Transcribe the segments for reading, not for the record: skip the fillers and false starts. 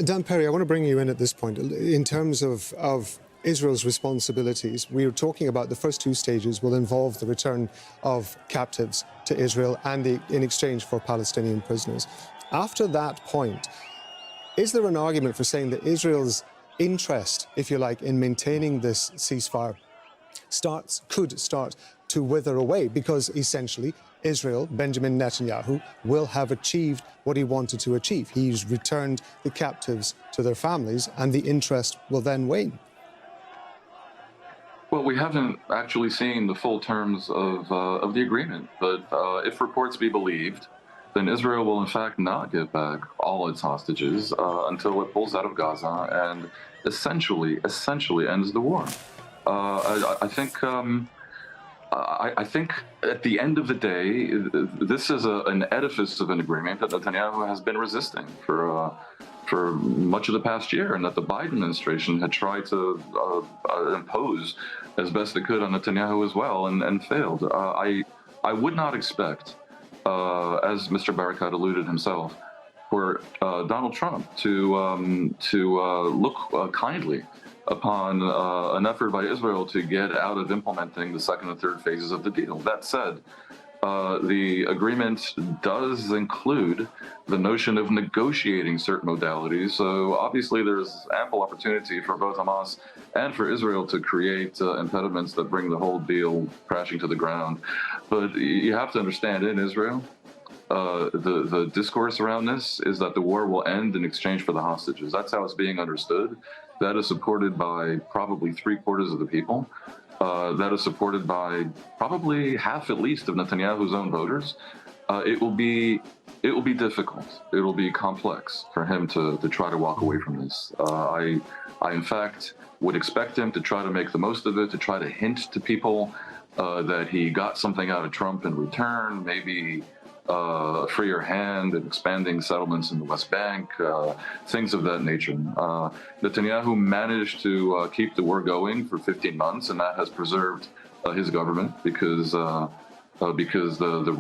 Dan Perry, I want to bring you in at this point. In terms of Israel's responsibilities, we were talking about the first two stages will involve the return of captives to Israel and in exchange for Palestinian prisoners. After that point, is there an argument for saying that Israel's interest, if you like, in maintaining this ceasefire could start to wither away, because essentially Israel, Benjamin Netanyahu, will have achieved what he wanted to achieve. He's returned the captives to their families, and the interest will then wane? Well, we haven't actually seen the full terms of the agreement, but if reports be believed, then Israel will in fact not give back all its hostages until it pulls out of Gaza and essentially ends the war. I think at the end of the day, this is an edifice of an agreement that Netanyahu has been resisting for much of the past year, and that the Biden administration had tried to impose as best it could on Netanyahu as well, and failed. I would not expect, as Mr. Barakat alluded himself, for Donald Trump to look kindly upon an effort by Israel to get out of implementing the second and third phases of the deal. That said, the agreement does include the notion of negotiating certain modalities. So obviously there's ample opportunity for both Hamas and for Israel to create impediments that bring the whole deal crashing to the ground. But you have to understand, in Israel, the discourse around this is that the war will end in exchange for the hostages. That's how it's being understood. That is supported by probably 3/4 of the people. That is supported by probably half, at least, of Netanyahu's own voters. It will be difficult. It will be complex for him to try to walk away from this. I in fact would expect him to try to make the most of it, to try to hint to people that he got something out of Trump in return, maybe a freer hand and expanding settlements in the West Bank, things of that nature. Netanyahu managed to keep the war going for 15 months, and that has preserved his government, because the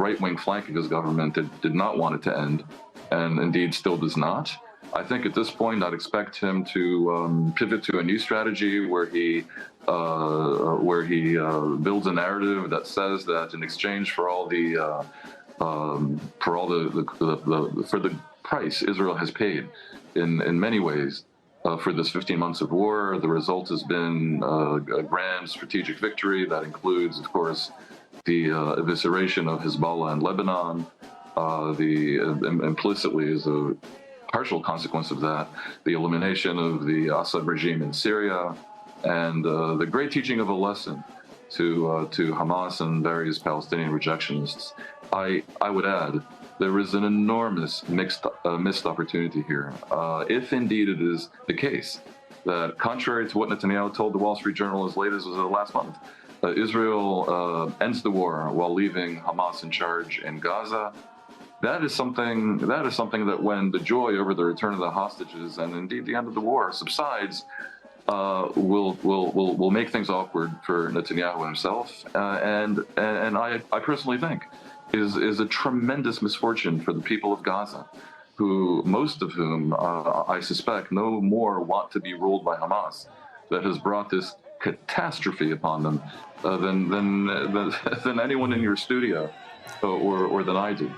right-wing flank of his government did not want it to end, and indeed still does not. I think at this point I'd expect him to pivot to a new strategy where he builds a narrative that says that in exchange for all the price Israel has paid in many ways for this 15 months of war, the result has been a grand strategic victory that includes, of course, the evisceration of Hezbollah in Lebanon. Implicitly, as a partial consequence of that, the elimination of the Assad regime in Syria, and the great teaching of a lesson to Hamas and various Palestinian rejectionists. I would add, there is an enormous missed opportunity here. If indeed it is the case that, contrary to what Netanyahu told the Wall Street Journal as late as last month, Israel ends the war while leaving Hamas in charge in Gaza, that is something that, when the joy over the return of the hostages and indeed the end of the war subsides, will make things awkward for Netanyahu himself, and I personally think is a tremendous misfortune for the people of Gaza, who, most of whom I suspect no more want to be ruled by Hamas, that has brought this catastrophe upon them than anyone in your studio or than I do.